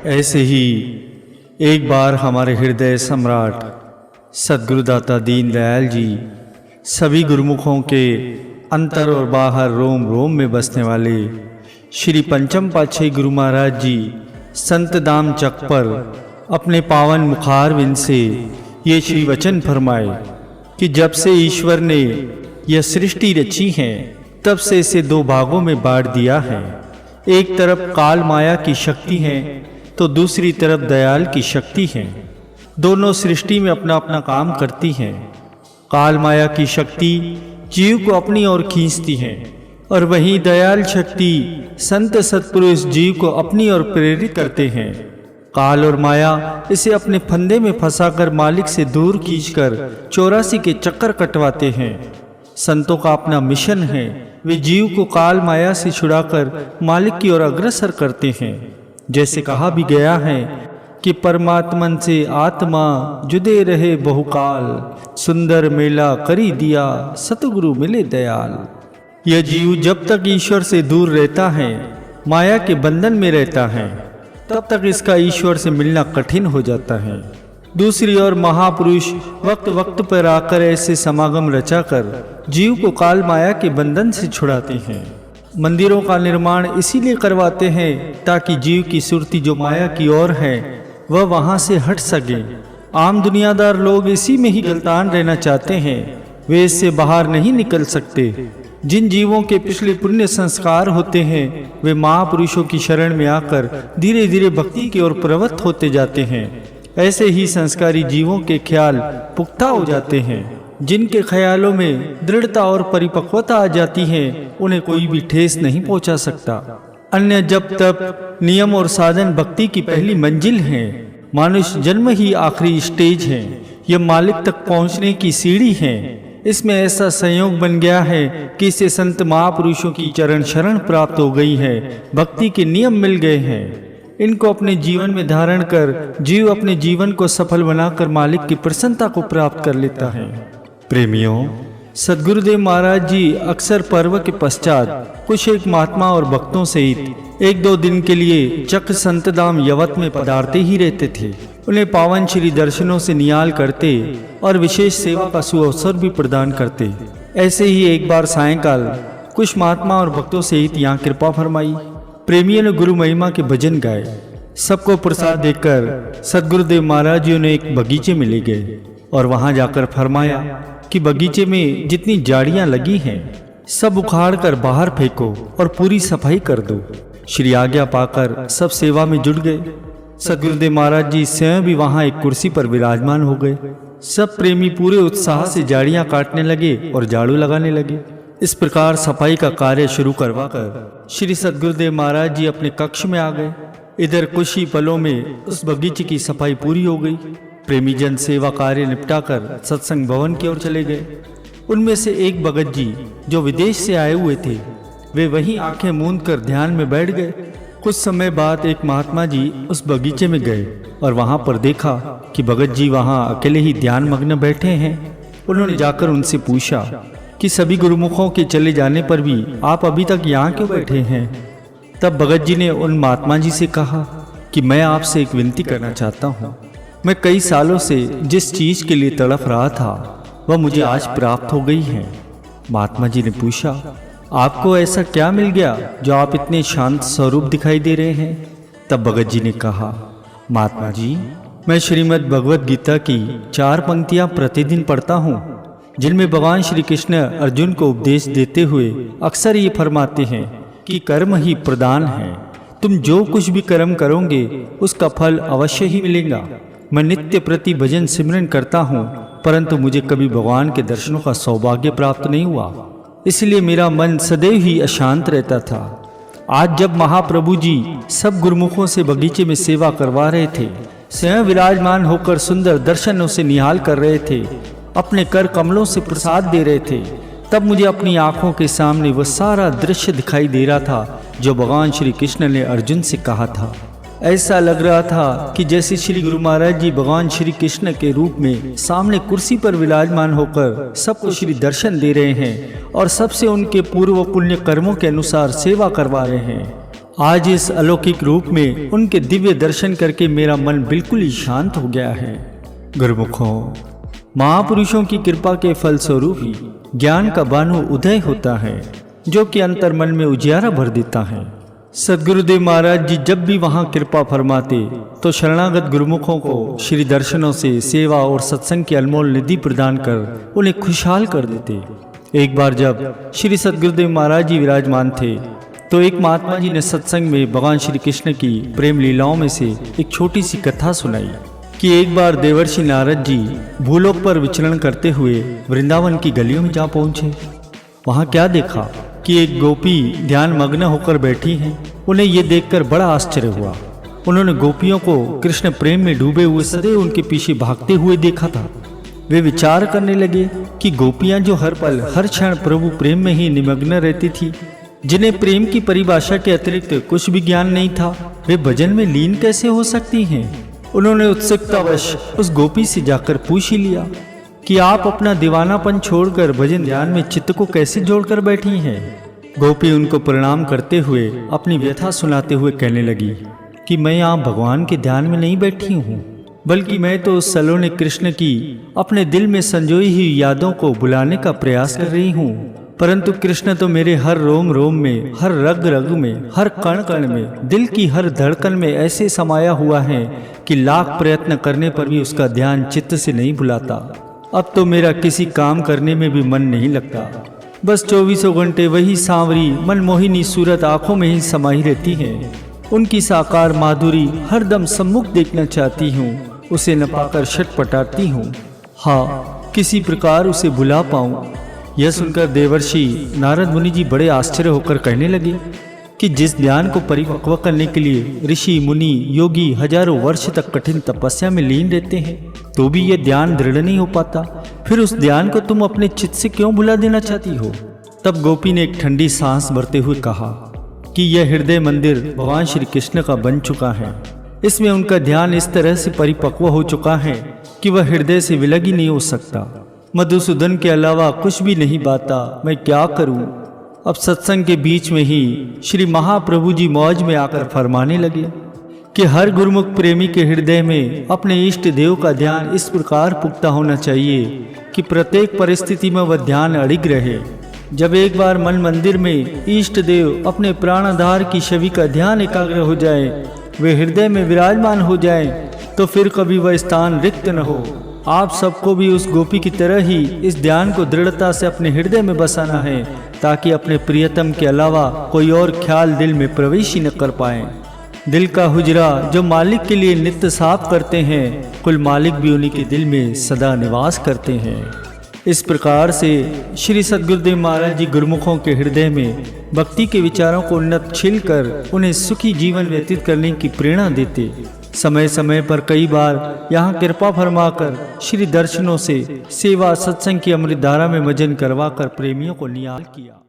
ऐसे ही एक बार हमारे हृदय सम्राट सद्गुरुदाता दीनदयाल जी सभी गुरुमुखों के अंतर और बाहर रोम रोम में बसने वाले श्री पंचम पातशाही गुरु महाराज जी संत दाम चक पर अपने पावन मुखारविंद से ये श्री वचन फरमाए कि जब से ईश्वर ने यह सृष्टि रची है तब से इसे दो भागों में बांट दिया है। एक तरफ काल माया की शक्ति है तो दूसरी तरफ दयाल की शक्ति है। दोनों सृष्टि में अपना अपना काम करती हैं। काल माया की शक्ति जीव को अपनी ओर खींचती है और वहीं दयाल शक्ति संत सत्पुरुष जीव को अपनी ओर प्रेरित करते हैं। काल और माया इसे अपने फंदे में फंसाकर मालिक से दूर खींचकर 84 के चक्कर कटवाते हैं। संतों का अपना मिशन है, वे जीव को काल माया से छुड़ाकर मालिक की ओर अग्रसर करते हैं। जैसे कहा भी गया है कि परमात्मन से आत्मा जुदे रहे बहुकाल, सुंदर मेला करी दिया सतगुरु मिले दयाल। यह जीव जब तक ईश्वर से दूर रहता है, माया के बंधन में रहता है, तब तक इसका ईश्वर से मिलना कठिन हो जाता है। दूसरी ओर महापुरुष वक्त वक्त पर आकर ऐसे समागम रचाकर जीव को काल माया के बंधन से छुड़ाते हैं। मंदिरों का निर्माण इसीलिए करवाते हैं ताकि जीव की सुरती जो माया की ओर है वह वहां से हट सके। आम दुनियादार लोग इसी में ही गलतान रहना चाहते हैं, वे इससे बाहर नहीं निकल सकते। जिन जीवों के पिछले पुण्य संस्कार होते हैं वे महापुरुषों की शरण में आकर धीरे धीरे भक्ति की ओर प्रवृत्त होते जाते हैं। ऐसे ही संस्कारी जीवों के ख्याल पुख्ता हो जाते हैं। जिनके ख्यालों में दृढ़ता और परिपक्वता आ जाती है उन्हें कोई भी ठेस नहीं पहुंचा सकता। अन्य जब तक नियम और साधन भक्ति की पहली मंजिल है। मनुष्य जन्म ही आखिरी स्टेज है, यह मालिक तक पहुंचने की सीढ़ी है। इसमें ऐसा संयोग बन गया है कि इसे संत महापुरुषों की चरण शरण प्राप्त हो गई है, भक्ति के नियम मिल गए हैं। इनको अपने जीवन में धारण कर जीव अपने जीवन को सफल बनाकर मालिक की प्रसन्नता को प्राप्त कर लेता है। प्रेमियों, सद्गुरुदेव महाराज जी अक्सर पर्व के पश्चात कुछ एक महात्मा और भक्तों सहित 1-2 दिन के लिए चक संतधाम यवत में पधारते ही रहते थे। उन्हें पावन श्री दर्शनों से निहाल करते और विशेष सेवा का सुअवसर भी प्रदान करते। ऐसे ही एक बार सायंकाल कुछ महात्मा और भक्तों सहित यहाँ कृपा फरमाई। प्रेमियों ने गुरु महिमा के भजन गाए। सबको प्रसाद देकर सद्गुरुदेव महाराज जी ने एक बगीचे में ले गए और वहां जाकर फरमाया कि बगीचे में जितनी झाड़ियां लगी हैं सब उखाड़ कर बाहर फेंको और पूरी सफाई कर दो। श्री आज्ञा पाकर सब सेवा में जुट गए। सद्गुरुदेव महाराज जी स्वयं भी वहां एक कुर्सी पर विराजमान हो गए। सब प्रेमी पूरे उत्साह से झाड़ियां काटने लगे और झाड़ू लगाने लगे। इस प्रकार सफाई का कार्य शुरू करवाकर श्री सद्गुरुदेव महाराज जी अपने कक्ष में आ गए। इधर कुछ ही पलों में उस बगीचे की सफाई पूरी हो गई। प्रेमी जन सेवा कार्य निपटाकर सत्संग भवन की ओर चले गए। उनमें से एक भगत जी जो विदेश से आए हुए थे वे वहीं आंखें मूंद कर ध्यान में बैठ गए। कुछ समय बाद एक महात्मा जी उस बगीचे में गए और वहां पर देखा कि भगत जी वहां अकेले ही ध्यान मग्न बैठे हैं। उन्होंने जाकर उनसे पूछा कि सभी गुरुमुखों के चले जाने पर भी आप अभी तक यहाँ क्यों बैठे हैं। तब भगत जी ने उन महात्मा जी से कहा कि मैं आपसे एक विनती करना चाहता हूँ। मैं कई सालों से जिस चीज के लिए तड़प रहा था वह मुझे आज प्राप्त हो गई है। महात्मा जी ने पूछा, आपको ऐसा क्या मिल गया जो आप इतने शांत स्वरूप दिखाई दे रहे हैं। तब भगत जी ने कहा, महात्मा जी, मैं श्रीमद् भगवद गीता की 4 पंक्तियां प्रतिदिन पढ़ता हूँ जिनमें भगवान श्री कृष्ण अर्जुन को उपदेश देते हुए अक्सर ये फरमाते हैं कि कर्म ही प्रधान है। तुम जो कुछ भी कर्म करोगे उसका फल अवश्य ही मिलेगा। मैं नित्य प्रति भजन सिमरन करता हूँ परंतु मुझे कभी भगवान के दर्शनों का सौभाग्य प्राप्त नहीं हुआ, इसलिए मेरा मन सदैव ही अशांत रहता था। आज जब महाप्रभु जी सब गुरुमुखों से बगीचे में सेवा करवा रहे थे, स्वयं विराजमान होकर सुंदर दर्शनों से निहाल कर रहे थे, अपने कर कमलों से प्रसाद दे रहे थे, तब मुझे अपनी आंखों के सामने वह सारा दृश्य दिखाई दे रहा था जो भगवान श्री कृष्ण ने अर्जुन से कहा था। ऐसा लग रहा था कि जैसे श्री गुरु महाराज जी भगवान श्री कृष्ण के रूप में सामने कुर्सी पर विराजमान होकर सबको श्री दर्शन दे रहे हैं और सबसे उनके पूर्व पुण्य कर्मों के अनुसार सेवा करवा रहे हैं। आज इस अलौकिक रूप में उनके दिव्य दर्शन करके मेरा मन बिल्कुल ही शांत हो गया है। गुरुमुखों, महापुरुषों की कृपा के फलस्वरूप ही ज्ञान का बानु उदय होता है, जो कि अंतर मन में उजियारा भर देता है। सद्गुरुदेव महाराज जी जब भी वहाँ कृपा फरमाते तो शरणागत गुरुमुखों को श्री दर्शनों से सेवा और सत्संग की अनमोल निधि प्रदान कर उन्हें खुशहाल कर देते। एक बार जब श्री सद्गुरुदेव महाराज जी विराजमान थे तो एक महात्मा जी ने सत्संग में भगवान श्री कृष्ण की प्रेम लीलाओं में से एक छोटी सी कथा सुनाई कि एक बार देवर्षि नारद जी भूलोक पर विचरण करते हुए वृंदावन की गलियों में जा पहुंचे। वहां क्या देखा कि एक गोपी ध्यान मग्न होकर बैठी है। उन्हें ये देखकर बड़ा आश्चर्य हुआ। उन्होंने गोपियों को कृष्ण प्रेम में डूबे हुए सदैव उनके पीछे भागते हुए देखा था। वे विचार करने लगे कि गोपियां जो हर पल हर क्षण प्रभु प्रेम में ही निमग्न रहती थी, जिन्हें प्रेम की परिभाषा के अतिरिक्त कुछ भी ज्ञान नहीं था, वे भजन में लीन कैसे हो सकती हैं। उन्होंने उत्सुकतावश उस गोपी से जाकर पूछ ही लिया कि आप अपना दीवानापन छोड़कर भजन ध्यान में चित्त को कैसे जोड़कर बैठी हैं। गोपी उनको प्रणाम करते हुए अपनी व्यथा सुनाते हुए कहने लगी कि मैं यहाँ भगवान के ध्यान में नहीं बैठी हूँ, बल्कि मैं तो उस सलोने कृष्ण की अपने दिल में संजोई हुई यादों को बुलाने का प्रयास कर रही हूँ। परंतु कृष्ण तो मेरे हर रोम रोम में, हर रग रग में, हर कण कण में, दिल की हर धड़कन में ऐसे समाया हुआ है कि लाख प्रयत्न करने पर भी उसका ध्यान चित्त से नहीं भुलाता। अब तो मेरा किसी काम करने में भी मन नहीं लगता। बस 24 घंटे वही सांवरी मनमोहिनी सूरत आंखों में ही समाई रहती है। उनकी साकार माधुरी हरदम सम्मुख देखना चाहती हूँ, उसे न पाकर छटपटाती हूँ। हाँ, किसी प्रकार उसे बुला पाऊँ। यह सुनकर देवर्षि नारद मुनि जी बड़े आश्चर्य होकर कहने लगे कि जिस ध्यान को परिपक्व करने के लिए ऋषि मुनि योगी हजारों वर्ष तक कठिन तपस्या में लीन रहते हैं, तो भी यह ध्यान दृढ़ नहीं हो पाता, फिर उस ध्यान को तुम अपने चित्त से क्यों भुला देना चाहती हो। तब गोपी ने एक ठंडी सांस भरते हुए कहा कि यह हृदय मंदिर भगवान श्री कृष्ण का बन चुका है। इसमें उनका ध्यान इस तरह से परिपक्व हो चुका है कि वह हृदय से विलग ही नहीं हो सकता। मधुसूदन के अलावा कुछ भी नहीं बाता, मैं क्या करूं। अब सत्संग के बीच में ही श्री महाप्रभु जी मौज में आकर फरमाने लगे कि हर गुरुमुख प्रेमी के हृदय में अपने इष्ट देव का ध्यान इस प्रकार पुख्ता होना चाहिए कि प्रत्येक परिस्थिति में वह ध्यान अड़िग रहे। जब एक बार मन मंदिर में इष्ट देव अपने प्राणाधार की छवि का ध्यान एकाग्र हो जाए, वे हृदय में विराजमान हो जाए, तो फिर कभी वह स्थान रिक्त न हो। आप सबको भी उस गोपी की तरह ही इस ध्यान को दृढ़ता से अपने हृदय में बसाना है, ताकि अपने प्रियतम के अलावा कोई और ख्याल दिल में प्रवेश ही न कर पाए। दिल का हुजरा जो मालिक के लिए नित्य साफ करते हैं, कुल मालिक भी उन्हीं के दिल में सदा निवास करते हैं। इस प्रकार से श्री सद्गुरुदेव महाराज जी गुरुमुखों के हृदय में भक्ति के विचारों को उन्नत छिल कर उन्हें सुखी जीवन व्यतीत करने की प्रेरणा देते। समय समय पर कई बार यहाँ कृपा फरमाकर श्री दर्शनों से सेवा सत्संग की अमृत धारा में मजन करवाकर प्रेमियों को निहाल किया।